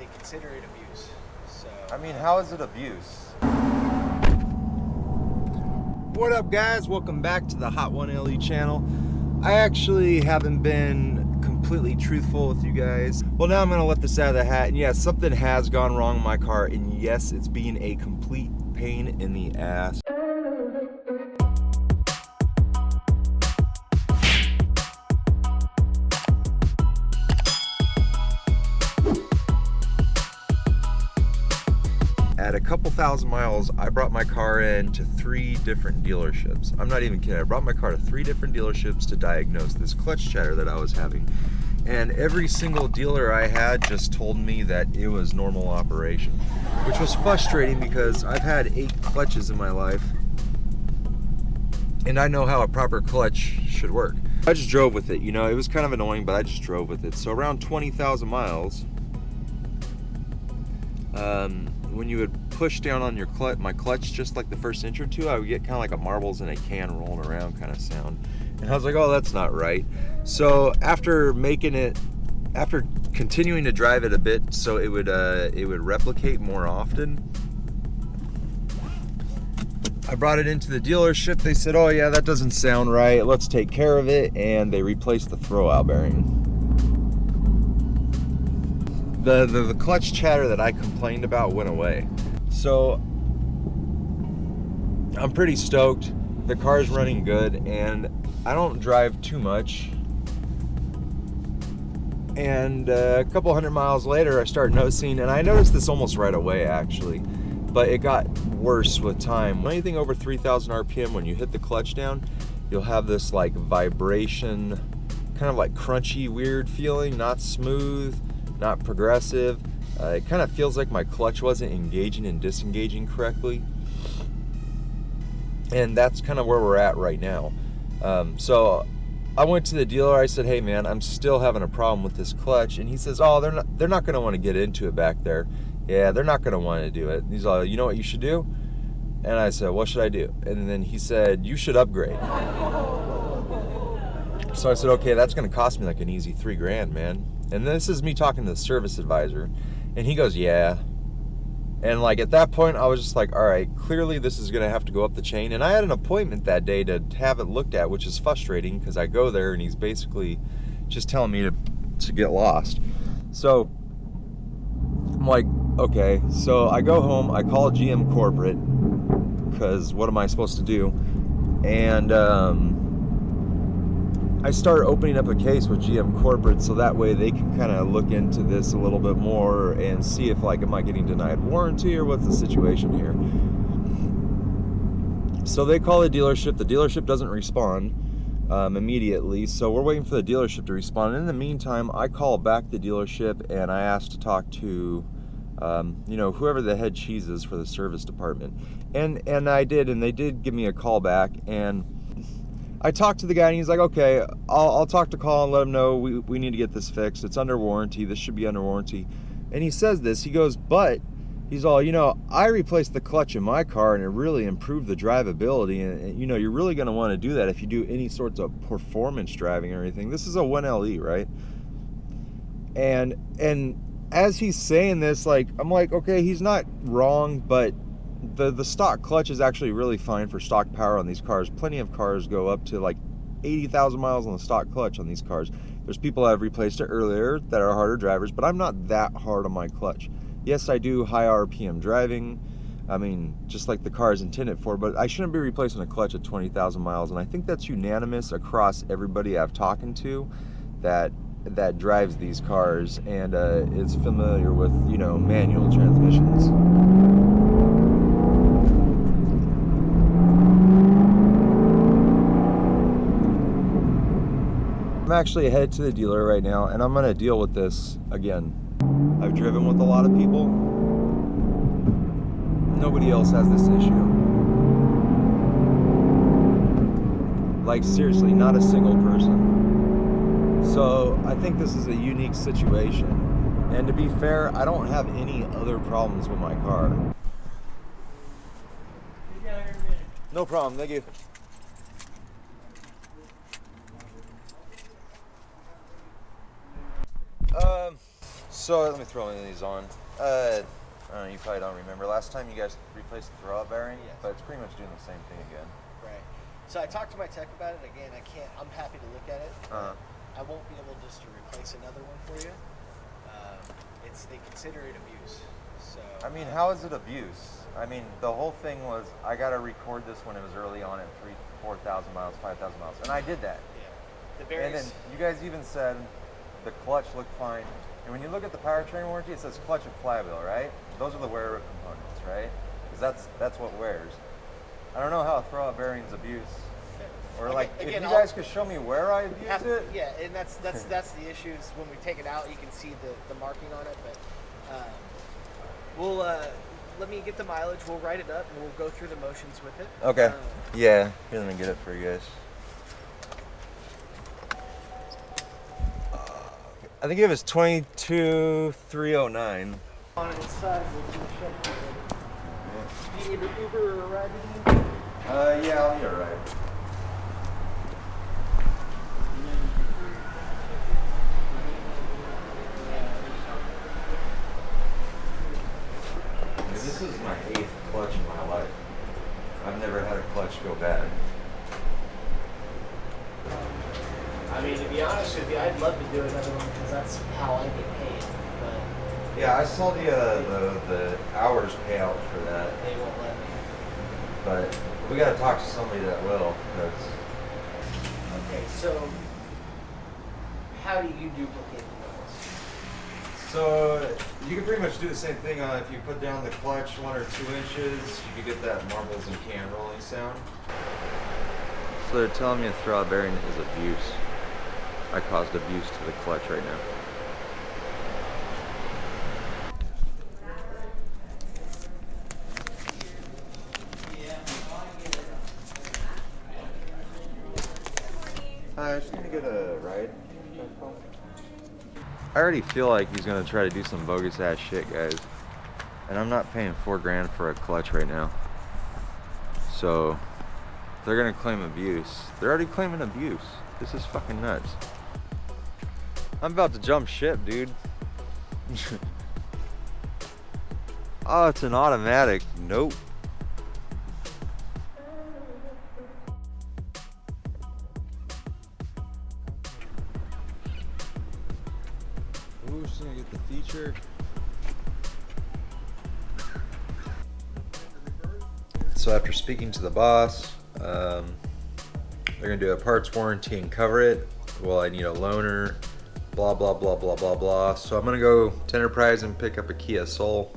they consider it abuse. So I mean, how is it abuse? What up, guys? Welcome back to the Hot 1 LE channel. I actually haven't been completely truthful with you guys. Well, now I'm gonna let this out of the hat, and yes, something has gone wrong in my car, and yes, it's being a complete pain in the ass. At a couple thousand miles, I brought my car in to 3 different dealerships. I'm not even kidding. I brought my car to 3 different dealerships to diagnose this clutch chatter that I was having. And every single dealer I had just told me that it was normal operation, which was frustrating because I've had 8 clutches in my life and I know how a proper clutch should work. I just drove with it, you know, it was kind of annoying, but I just drove with it. So around 20,000 miles, when you would push down on your my clutch just like the first inch or two, I would get kind of like a marbles in a can rolling around kind of sound. And I was like, oh, that's not right. So after continuing to drive it a bit so it would replicate more often, I brought it into the dealership. They said, oh yeah, that doesn't sound right, let's take care of it. And they replaced the throwout bearing. The clutch chatter that I complained about went away. So I'm pretty stoked. The car's running good and I don't drive too much. And a couple hundred miles later I started noticing, and I noticed this almost right away actually, but it got worse with time. Anything over 3,000 RPM, when you hit the clutch down, you'll have this like vibration, kind of like crunchy weird feeling, not smooth, not progressive. It kind of feels like my clutch wasn't engaging and disengaging correctly. And that's kind of where we're at right now. So I went to the dealer, I said, hey man, I'm still having a problem with this clutch. And he says, oh, they're not gonna want to get into it back there. Yeah, they're not gonna want to do it. He's like, you know what you should do? And I said, what should I do? And then he said, you should upgrade. So I said, okay, that's gonna cost me like an easy $3,000, man. And this is me talking to the service advisor. And he goes, yeah. And like at that point, I was just like, all right, clearly this is gonna have to go up the chain. And I had an appointment that day to have it looked at, which is frustrating because I go there and he's basically just telling me to get lost. So I'm like, okay. So I go home, I call GM corporate because what am I supposed to do? And I start opening up a case with GM corporate so that way they can kind of look into this a little bit more and see if like, am I getting denied warranty or what's the situation here? So they call the dealership doesn't respond immediately, so we're waiting for the dealership to respond. And in the meantime, I call back the dealership and I asked to talk to you know, whoever the head cheese is for the service department. And I did, and they did give me a call back, and I talked to the guy and he's like, okay, I'll talk to Colin and let him know we need to get this fixed. It's under warranty. This should be under warranty. And he says this, he goes, but he's all, you know, I replaced the clutch in my car and it really improved the drivability. And you know, you're really going to want to do that if you do any sorts of performance driving or anything. This is a 1LE, right? And as he's saying this, like, I'm like, okay, he's not wrong, but the stock clutch is actually really fine for stock power on these cars. Plenty of cars go up to like 80,000 miles on the stock clutch on these cars. There's people that have replaced it earlier that are harder drivers, but I'm not that hard on my clutch. Yes, I do high RPM driving. I mean, just like the car is intended for, but I shouldn't be replacing a clutch at 20,000 miles. And I think that's unanimous across everybody I've talked to that drives these cars and is familiar with, you know, manual transmissions. I'm actually headed to the dealer right now and I'm gonna deal with this again. I've driven with a lot of people. Nobody else has this issue. Like seriously, not a single person. So I think this is a unique situation. And to be fair, I don't have any other problems with my car. No problem, thank you. So let me throw one of these on. I don't know, you probably don't remember. Last time you guys replaced the throwout bearing, Yes. but it's pretty much doing the same thing again. Right. So I talked to my tech about it. Again, I'm happy to look at it. Uh-huh. I won't be able just to replace another one for you. They consider it abuse. So I mean, how is it abuse? I mean, the whole thing was I got to record this when it was early on at 4,000 miles, 5,000 miles, and I did that. Yeah. The And bearings. then you guys even said the clutch looked fine. And when you look at the powertrain warranty, it says clutch and flywheel, right? Those are the wear components, right? Because that's what wears. I don't know how a throwout bearing's abuse. Or Okay, like, again, if you guys could show me where I abused it. Yeah, and that's the issue is when we take it out, you can see the marking on it. But we'll let me get the mileage. We'll write it up and we'll go through the motions with it. Okay. Yeah. Here, let me get it for you guys. I think it was 22,309. On the inside, we'll do the shop. Do you need an Uber or a ride? Yeah, I'll need a ride. This is my 8th clutch in my life. I've never had a clutch go bad. I mean, to be honest with you, I'd love to do another one because that's how I get paid. But Yeah, I saw the hours payout for that, they won't let me. but we got to talk to somebody that will. Cause Okay, so how do you duplicate the noise? so you can pretty much do the same thing if you put down the clutch 1 or 2 inches, you can get that marbles and can rolling sound. So they're telling me a throwout bearing is abuse. I caused abuse to the clutch right now. Hi, I just need to get a ride. I already feel like he's gonna try to do some bogus ass shit, guys. And I'm not paying $4 for a clutch right now. So they're gonna claim abuse. They're already claiming abuse. This is fucking nuts. I'm about to jump ship, dude. Oh, it's an automatic. Nope. Ooh, she's gonna get the feature. So after speaking to the boss, they're gonna do a parts warranty and cover it. Well, I need a loaner, blah, blah, blah, blah, blah, blah. So I'm gonna go to Enterprise and pick up a Kia Soul.